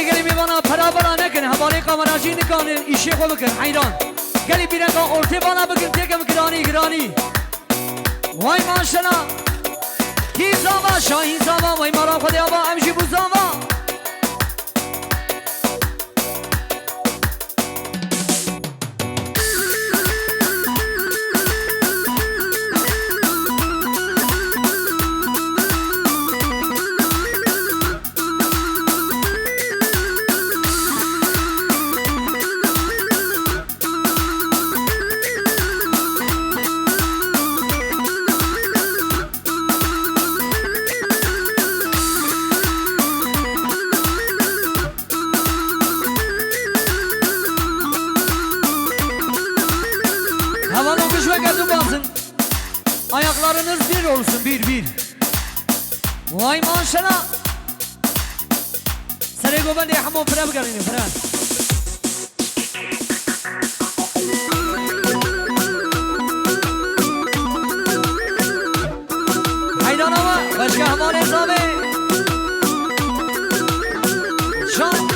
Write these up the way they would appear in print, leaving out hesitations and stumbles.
گلی میوانا پرا برا نکن حوالی کامراجی نکن ایشی خوب بکن حیران گلی بیرنگا ارتی بالا بکن تکم گرانی گرانی وای ماشالله کی زاوا شاهین زاوا وای مارا خودی آبا امشی بو زاوا Havalı kuş ve kadın basın. Ayaklarınız bir olsun, bir. Vay maşallah. Sarı goban diye hamon fıra bıkarın, fıra. Hayran ama başka hamon hesabı. Can.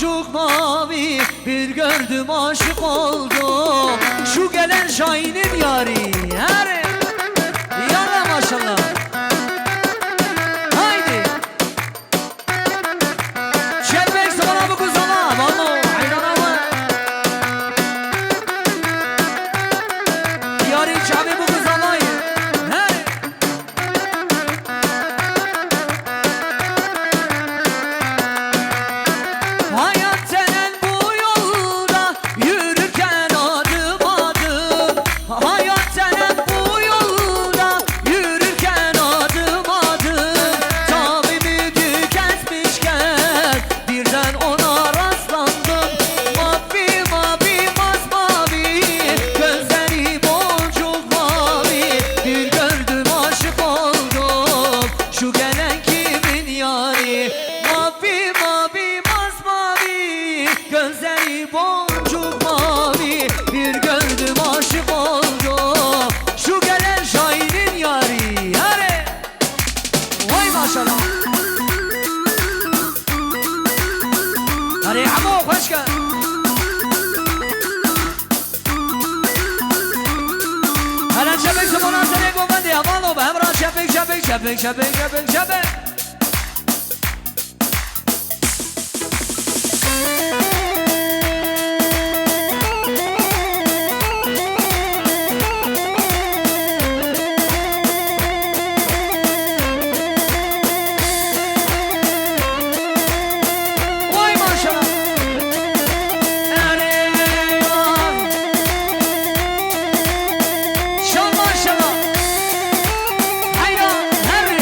boncuk mavi bir gördüm aşık oldum. Şu gelen Şahin'in yari. Her yallah maşallah. Haydi. Şerbek sana bu kuzama. Vallahi hayran ama. Yari çabi bu kuzamayı. Her. Hayat denen bu yolda yürürken adım adım. Hayat denen bu yolda yürürken adım adım. Tabimi tüketmişken birden ona rastlandım. Mavi mavi masmavi gözleri boncuk mavi bir gördüm aşık oldum. Şu gelen kimin yari? Mavi mavi masmavi gözleri boncuk mavi bir gördüm aşık oldum. Şu gelen Şahin'in yari. Yare. Vay maşallah. Hadi amo hoş gel. Hadi şebek sabona sene gomendi amalo be hemra şebek şebek şebek şebek şebek şebek. Vay maşallah. Eyvah. Şan maşallah. Hayran, heri.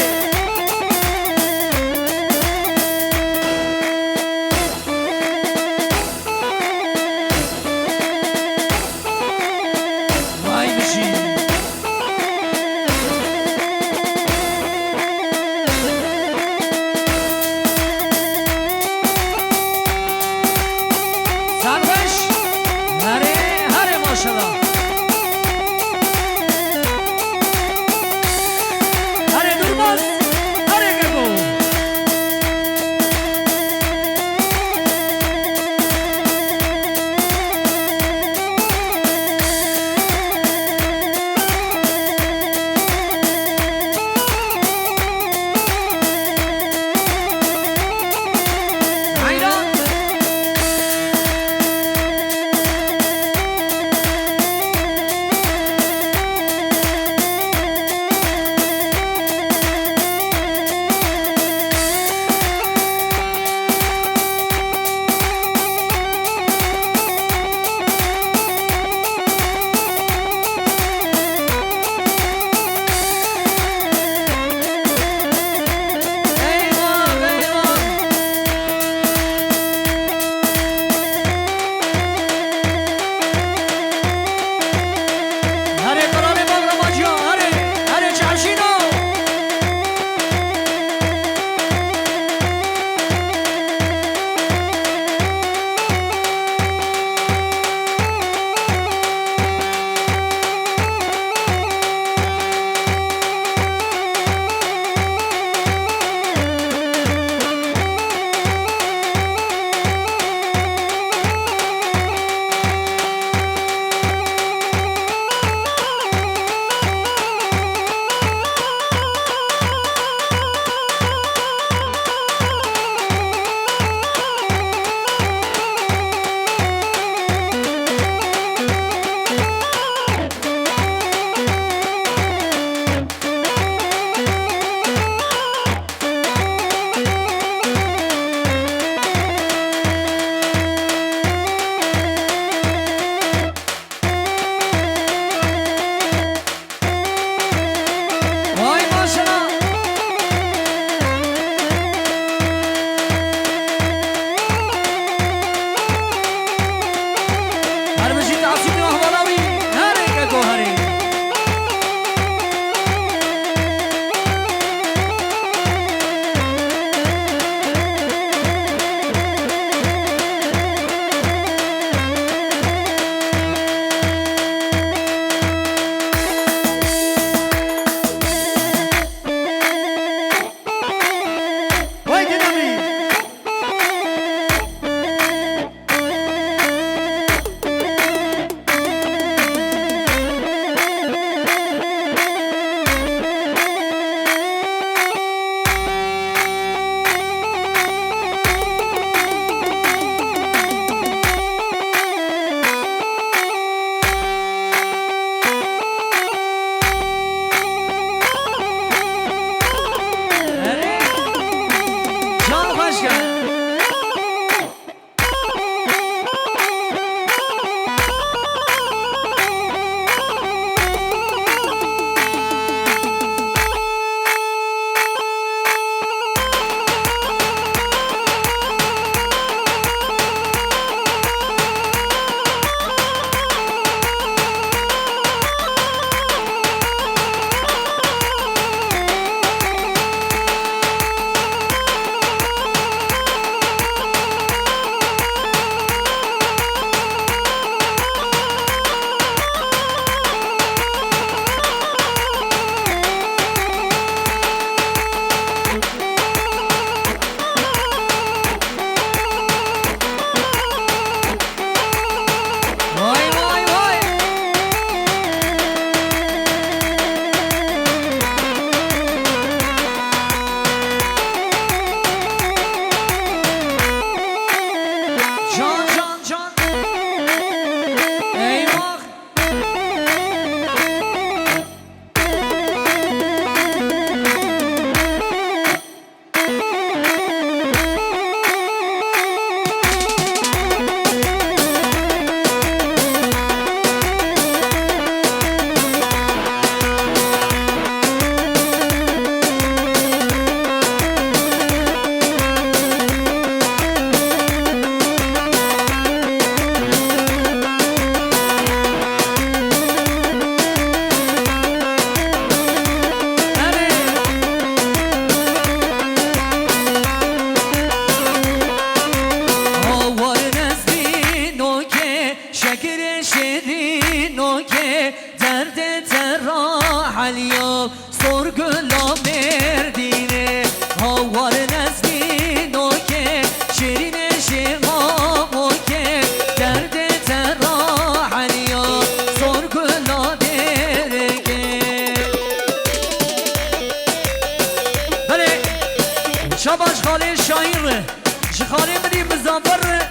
مسافر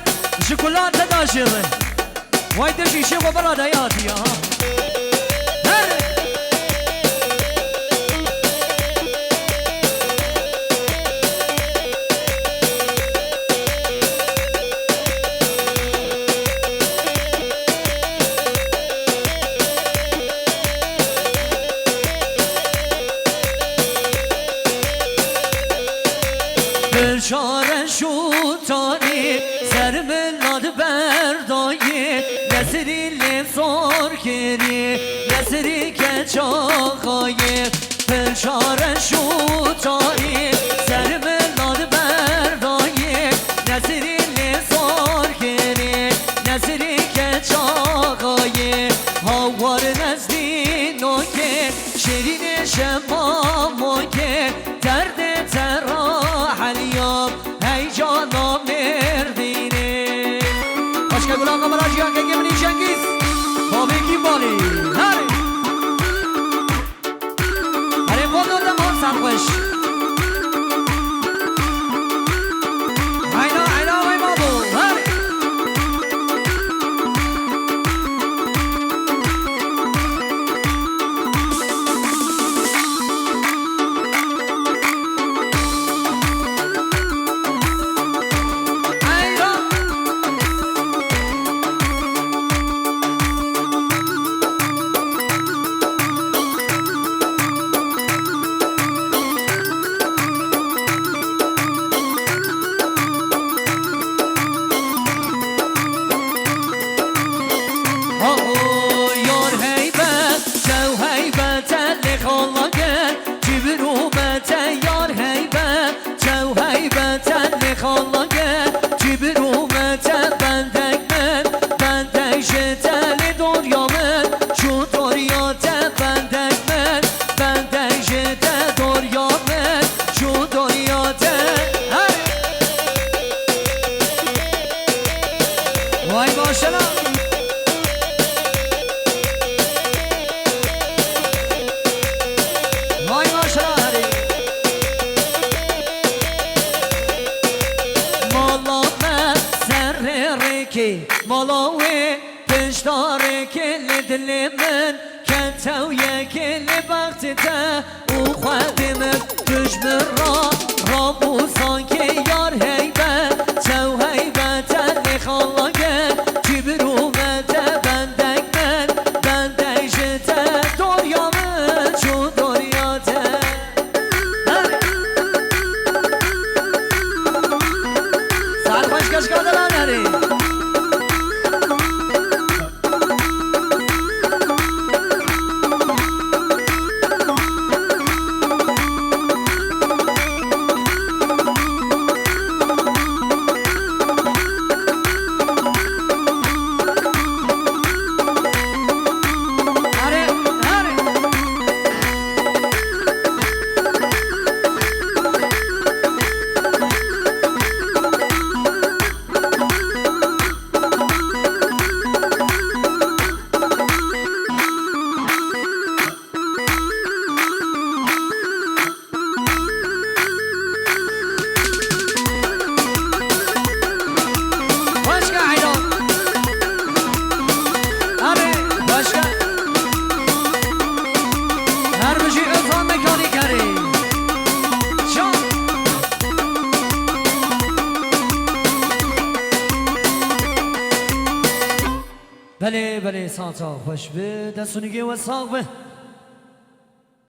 شوكولاتة داشرة واي تشي شي وبرا دياتي ها شاره شو تانی سر ملاد بردایی نسری لفظار کری نسری که چاقایی شاره شو تانی سر ملاد بردایی نسری لفظار کری نسری که چاقایی هاوار نزدی نوکه شیرین شمامو که درد تراح اليوم هي جانا مرديني اشكا قولان قمراجيان كي مني شنكيس بابي كي بالي هاري هاري بودو دمان سنخوش عينا عينا وي بابو هاري مالاوي تشتاري كل دل من كنت ويا كل بغتته وخادمك تجمر راموسان كي يار هيبة تو هيبة اللي خلقك جبرو متى بندك من بندك جتا دوريا من شو دورياته سعد خوش كش قادر ناري بله بله سانتا خوش به دستونگی و ساق به